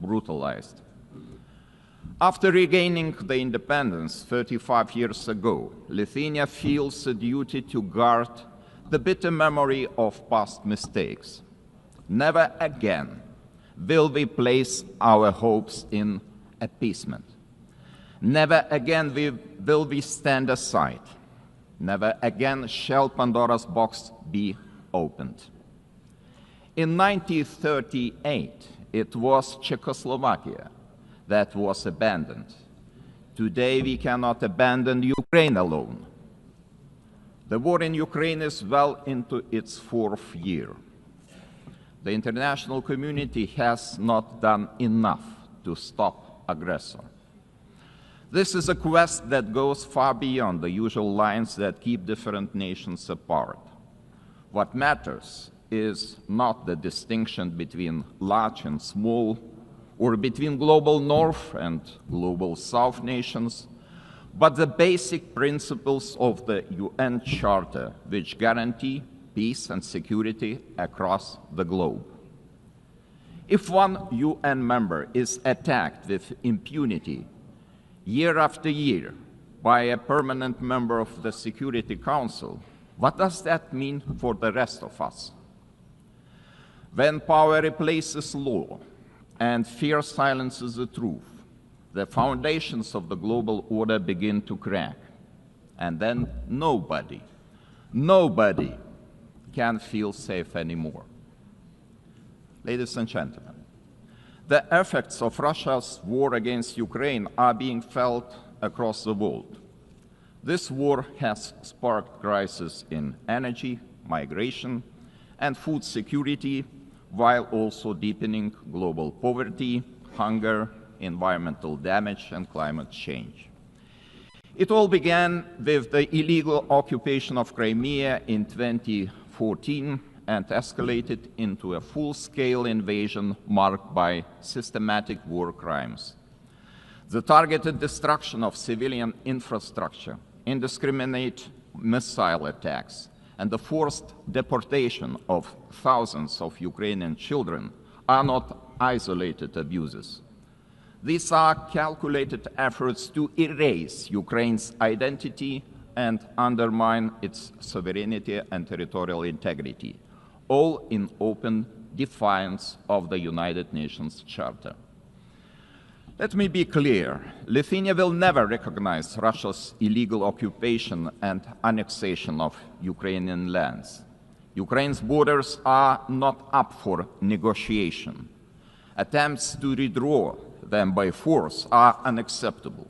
brutalized. After regaining the independence 35 years ago, Lithuania feels a duty to guard the bitter memory of past mistakes. Never again will we place our hopes in appeasement. Never again will we stand aside. Never again shall Pandora's box be opened. In 1938, it was Czechoslovakia that was abandoned. Today, we cannot abandon Ukraine alone. The war in Ukraine is well into its 4th year. The international community has not done enough to stop aggressor. This is a quest that goes far beyond the usual lines that keep different nations apart. What matters is not the distinction between large and small, or between global North and global South nations, but the basic principles of the UN Charter, which guarantee peace and security across the globe. If one UN member is attacked with impunity year after year by a permanent member of the Security Council, what does that mean for the rest of us? When power replaces law and fear silences the truth, the foundations of the global order begin to crack. And then nobody can feel safe anymore. Ladies and gentlemen, the effects of Russia's war against Ukraine are being felt across the world. This war has sparked crises in energy, migration, and food security, while also deepening global poverty, hunger, environmental damage, and climate change. It all began with the illegal occupation of Crimea in 2014 and escalated into a full-scale invasion marked by systematic war crimes. The targeted destruction of civilian infrastructure, indiscriminate missile attacks, and the forced deportation of thousands of Ukrainian children are not isolated abuses. These are calculated efforts to erase Ukraine's identity and undermine its sovereignty and territorial integrity, all in open defiance of the United Nations Charter. Let me be clear, Lithuania will never recognize Russia's illegal occupation and annexation of Ukrainian lands. Ukraine's borders are not up for negotiation. Attempts to redraw them by force are unacceptable.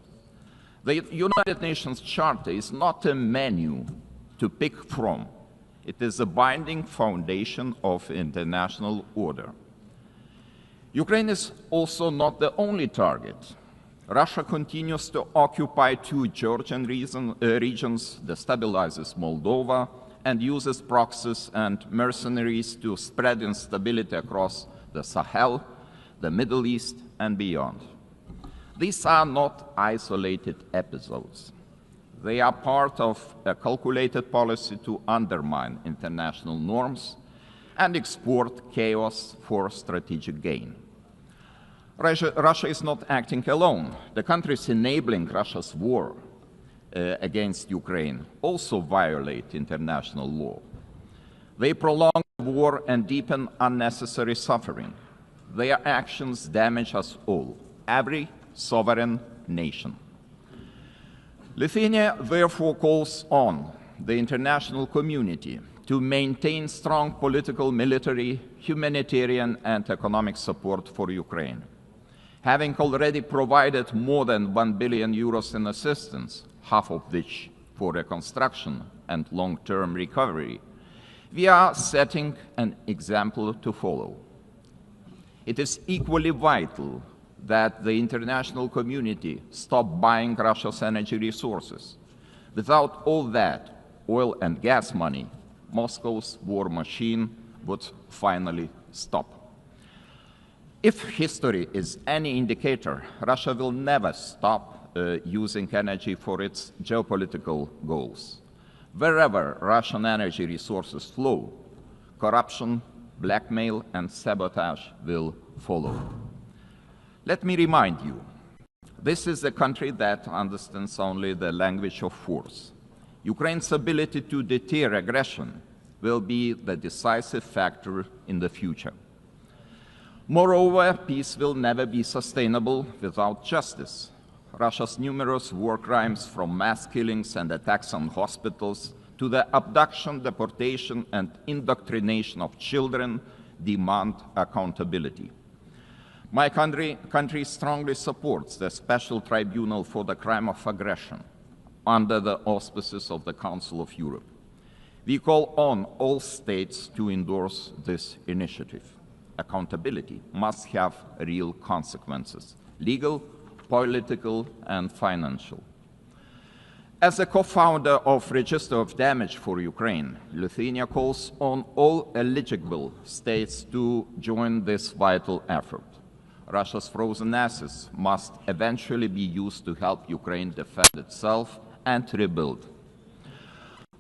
The United Nations Charter is not a menu to pick from. It is a binding foundation of international order. Ukraine is also not the only target. Russia continues to occupy 2 Georgian regions, destabilizes Moldova, and uses proxies and mercenaries to spread instability across the Sahel, the Middle East, and beyond. These are not isolated episodes. They are part of a calculated policy to undermine international norms and export chaos for strategic gain. Russia is not acting alone. The countries enabling Russia's war against Ukraine also violate international law. They prolong the war and deepen unnecessary suffering. Their actions damage us all, every sovereign nation. Lithuania therefore calls on the international community to maintain strong political, military, humanitarian, and economic support for Ukraine. Having already provided more than 1 billion euros in assistance, half of which for reconstruction and long-term recovery, we are setting an example to follow. It is equally vital that the international community stop buying Russia's energy resources. Without all that oil and gas money, Moscow's war machine would finally stop. If history is any indicator, Russia will never stop using energy for its geopolitical goals. Wherever Russian energy resources flow, corruption, blackmail, and sabotage will follow. Let me remind you, this is a country that understands only the language of force. Ukraine's ability to deter aggression will be the decisive factor in the future. Moreover, peace will never be sustainable without justice. Russia's numerous war crimes, from mass killings and attacks on hospitals to the abduction, deportation, and indoctrination of children, demand accountability. My country strongly supports the Special Tribunal for the Crime of Aggression under the auspices of the Council of Europe. We call on all states to endorse this initiative. Accountability must have real consequences: legal, political, and financial. As a co-founder of Register of Damage for Ukraine, Lithuania calls on all eligible states to join this vital effort. Russia's frozen assets must eventually be used to help Ukraine defend itself and rebuild.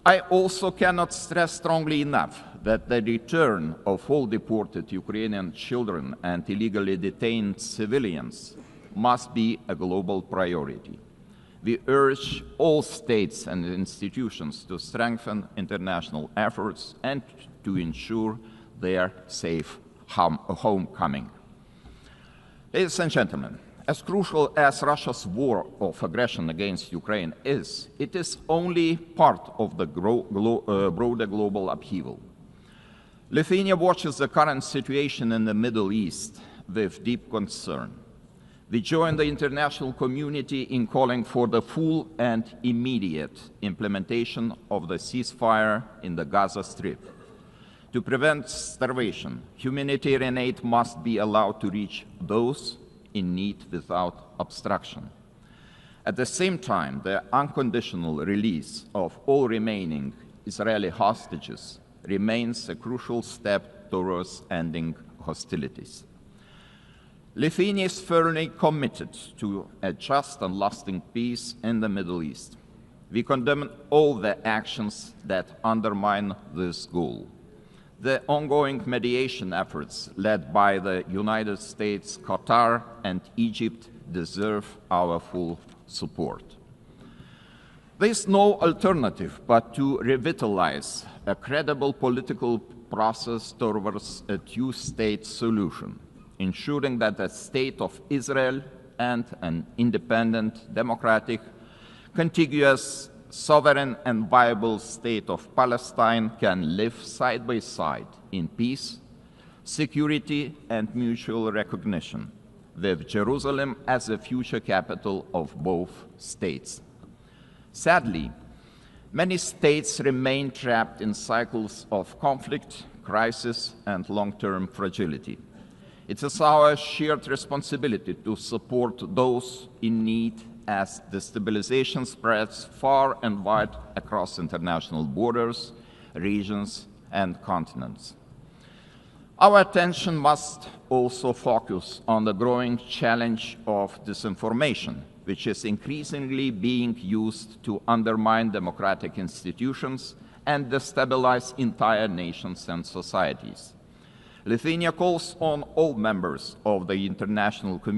I also cannot stress strongly enough that the return of all deported Ukrainian children and illegally detained civilians must be a global priority. We urge all states and institutions to strengthen international efforts and to ensure their safe homecoming. Ladies and gentlemen, as crucial as Russia's war of aggression against Ukraine is, it is only part of the broader global upheaval. Lithuania watches the current situation in the Middle East with deep concern. We join the international community in calling for the full and immediate implementation of the ceasefire in the Gaza Strip. To prevent starvation, humanitarian aid must be allowed to reach those in need without obstruction. At the same time, the unconditional release of all remaining Israeli hostages remains a crucial step towards ending hostilities. Lithuania is firmly committed to a just and lasting peace in the Middle East. We condemn all the actions that undermine this goal. The ongoing mediation efforts led by the United States, Qatar, and Egypt deserve our full support. There is no alternative but to revitalize a credible political process towards a two-state solution, ensuring that the State of Israel and an independent, democratic, contiguous, sovereign and viable state of Palestine can live side by side in peace, security and mutual recognition, with Jerusalem as the future capital of both states. Sadly, many states remain trapped in cycles of conflict, crisis and long-term fragility. It is our shared responsibility to support those in need as destabilization spreads far and wide across international borders, regions, and continents. Our attention must also focus on the growing challenge of disinformation, which is increasingly being used to undermine democratic institutions and destabilize entire nations and societies. Lithuania calls on all members of the international community